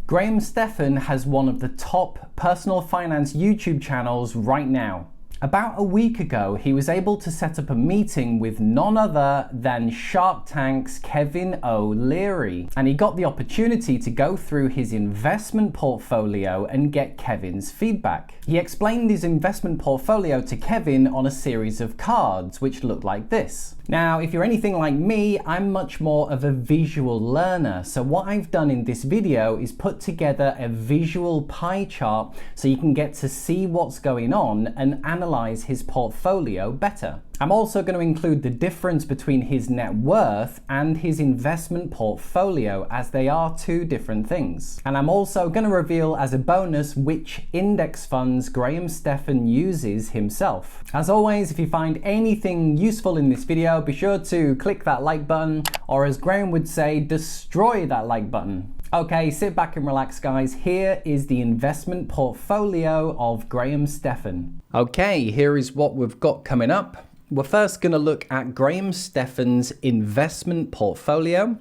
Graham Stephan has one of the top personal finance YouTube channels right now. About a week ago, he was able to set up a meeting with none other than Shark Tank's Kevin O'Leary, and he got the opportunity to go through his investment portfolio and get Kevin's feedback. He explained his investment portfolio to Kevin on a series of cards, which looked like this. Now, if you're anything like me, I'm much more of a visual learner, so what I've done in this video is put together a visual pie chart so you can get to see what's going on and analyze his portfolio better. I'm also going to include the difference between his net worth and his investment portfolio, as they are two different things. And I'm also going to reveal as a bonus which index funds Graham Stephan uses himself. As always, if you find anything useful in this video, be sure to click that like button, or as Graham would say, destroy that like button. Okay, sit back and relax, guys. Here is the investment portfolio of Graham Stephan. Okay, here is what we've got coming up. We're first going to look at Graham Stephan's investment portfolio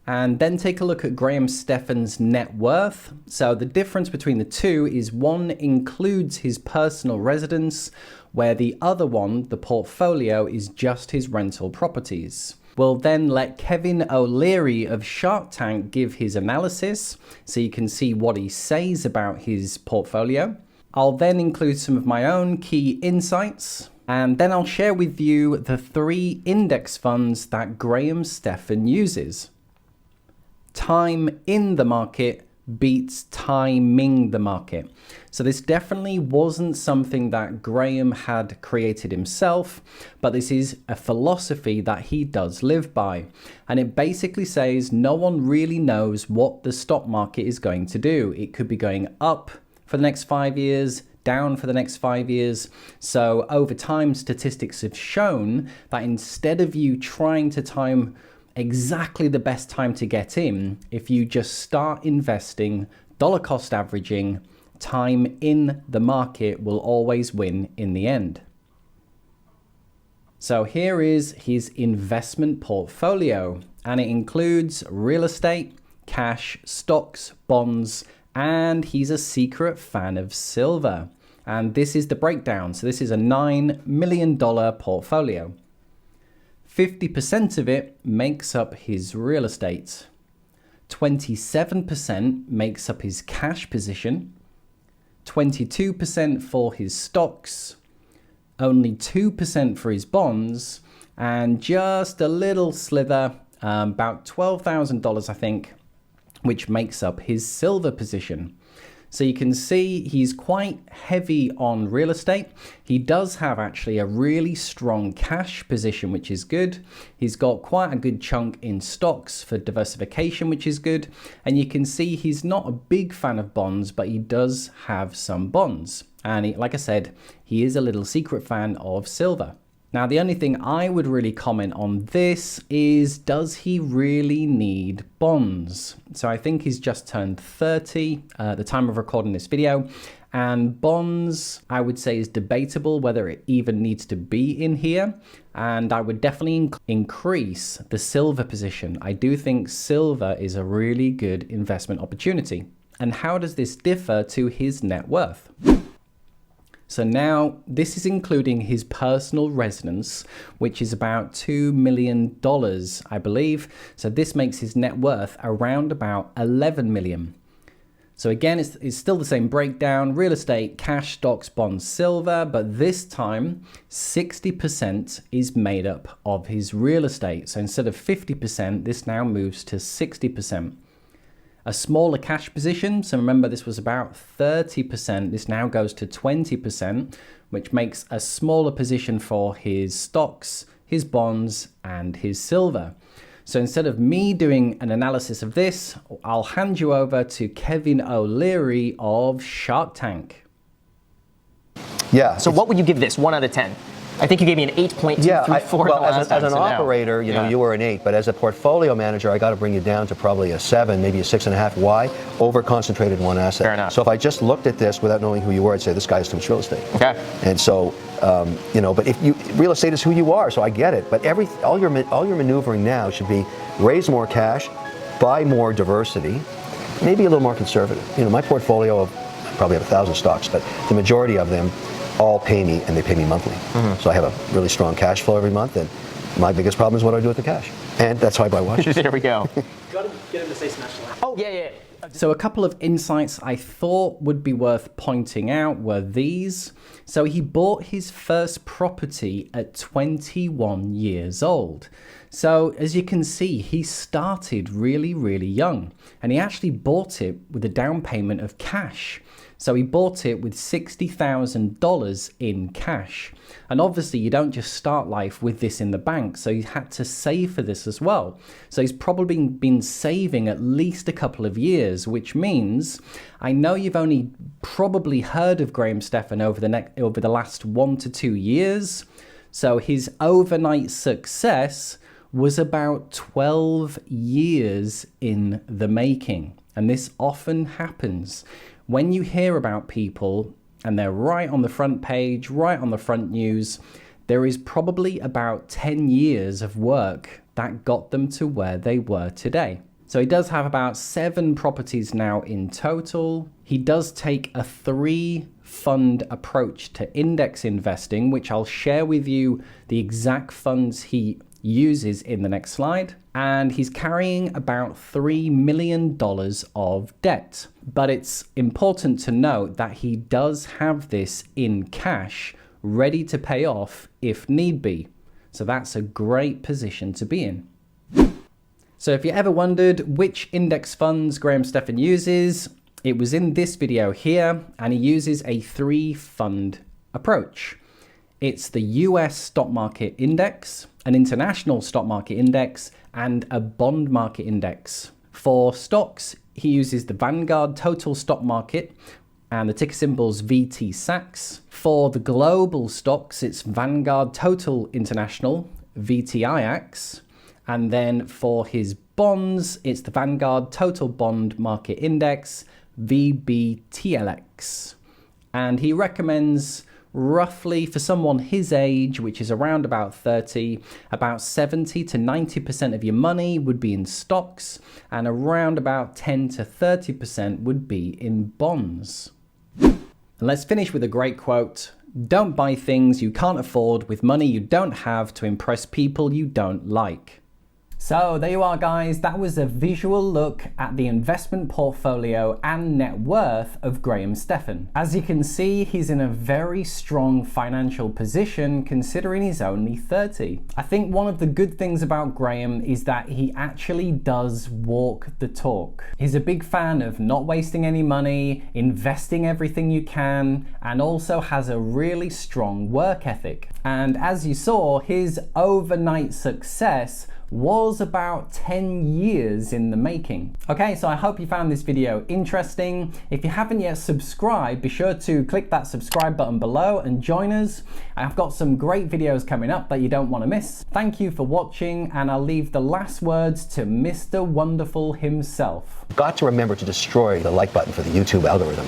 and then take a look at Graham Stephan's net worth. So the difference between the two is one includes his personal residence, where the other one, the portfolio, is just his rental properties. We'll then let Kevin O'Leary of Shark Tank give his analysis so you can see what he says about his portfolio. I'll then include some of my own key insights, and then I'll share with you the 3 index funds that Graham Stephan uses. Time in the market beats timing the market. So this definitely wasn't something that Graham had created himself, but this is a philosophy that he does live by. And it basically says no one really knows what the stock market is going to do. It could be going up for the next 5 years, down for the next 5 years. So over time, statistics have shown that instead of you trying to time exactly the best time to get in, if you just start investing, dollar cost averaging, time in the market will always win in the end. So here is his investment portfolio, and it includes real estate, cash, stocks, bonds, and he's a secret fan of silver. And this is the breakdown. So this is a $9 million portfolio. 50% of it makes up his real estate. 27% makes up his cash position. 22% for his stocks. Only 2% for his bonds. And just a little slither, about $12,000, I think, which makes up his silver position. So you can see he's quite heavy on real estate. He does have actually a really strong cash position, which is good. He's got quite a good chunk in stocks for diversification, which is good. And you can see he's not a big fan of bonds, but he does have some bonds. And like I said, he is a little secret fan of silver. Now, the only thing I would really comment on this is, does he really need bonds? So I think he's just turned 30 at the time of recording this video. And bonds, I would say, is debatable whether it even needs to be in here. And I would definitely increase the silver position. I do think silver is a really good investment opportunity. And how does this differ to his net worth? So now this is including his personal residence, which is about $2 million, I believe. So this makes his net worth around about 11 million. So again, it's still the same breakdown: real estate, cash, stocks, bonds, silver, but this time 60% is made up of his real estate. So instead of 50%, this now moves to 60%. A smaller cash position, so remember this was about 30%, this now goes to 20%, which makes a smaller position for his stocks, his bonds, and his silver. So instead of me doing an analysis of this, I'll hand you over to Kevin O'Leary of Shark Tank. Yeah. So what would you give this, 1 out of 10? I think you gave me an 8.234. Well, as an operator, you know, you were an 8, but as a portfolio manager, I got to bring you down to probably a 7, maybe a 6.5. Why? Over concentrated in one asset. Fair enough. So if I just looked at this without knowing who you were, I'd say this guy's too much real estate. Okay. And so, you know, but if you real estate is who you are, so I get it. But all your maneuvering now should be raise more cash, buy more diversity, maybe a little more conservative. You know, my portfolio of, I probably have 1,000 stocks, but the majority of them all pay me, and they pay me monthly. So I have a really strong cash flow every month, and my biggest problem is what do I do with the cash. And that's how I buy watches. There we go. Got to get him to say smash the lamp. Oh, yeah. So a couple of insights I thought would be worth pointing out were these. So he bought his first property at 21 years old. So as you can see, he started really, really young, and he actually bought it with a down payment of cash. So he bought it with $60,000 in cash. And obviously you don't just start life with this in the bank, so he had to save for this as well. So he's probably been saving at least a couple of years, which means, I know you've only probably heard of Graham Stephan over the last 1 to 2 years. So his overnight success was about 12 years in the making. And this often happens. When you hear about people and they're right on the front page, right on the front news, there is probably about 10 years of work that got them to where they were today. So he does have about 7 properties now in total. He does take a 3-fund approach to index investing, which I'll share with you the exact funds he uses in the next slide. And he's carrying about $3 million of debt. But it's important to note that he does have this in cash, ready to pay off if need be. So that's a great position to be in. So if you ever wondered which index funds Graham Stephan uses, it was in this video here, and he uses a 3-fund approach. It's the US stock market index, an international stock market index, and a bond market index. For stocks, he uses the Vanguard Total Stock Market, and the ticker symbol's VTSAX. For the global stocks, it's Vanguard Total International, VTIX. And then for his bonds, it's the Vanguard Total Bond Market Index, VBTLX. And he recommends roughly, for someone his age, which is around about 30, about 70 to 90% of your money would be in stocks, and around about 10 to 30% would be in bonds. And let's finish with a great quote. Don't buy things you can't afford with money you don't have to impress people you don't like. So there you are, guys. That was a visual look at the investment portfolio and net worth of Graham Stephan. As you can see, he's in a very strong financial position considering he's only 30. I think one of the good things about Graham is that he actually does walk the talk. He's a big fan of not wasting any money, investing everything you can, and also has a really strong work ethic. And as you saw, his overnight success was about 10 years in the making. Okay, so I hope you found this video interesting. If you haven't yet subscribed, be sure to click that subscribe button below and join us. I've got some great videos coming up that you don't want to miss. Thank you for watching, and I'll leave the last words to Mr. Wonderful himself. Got to remember to destroy the like button for the YouTube algorithm.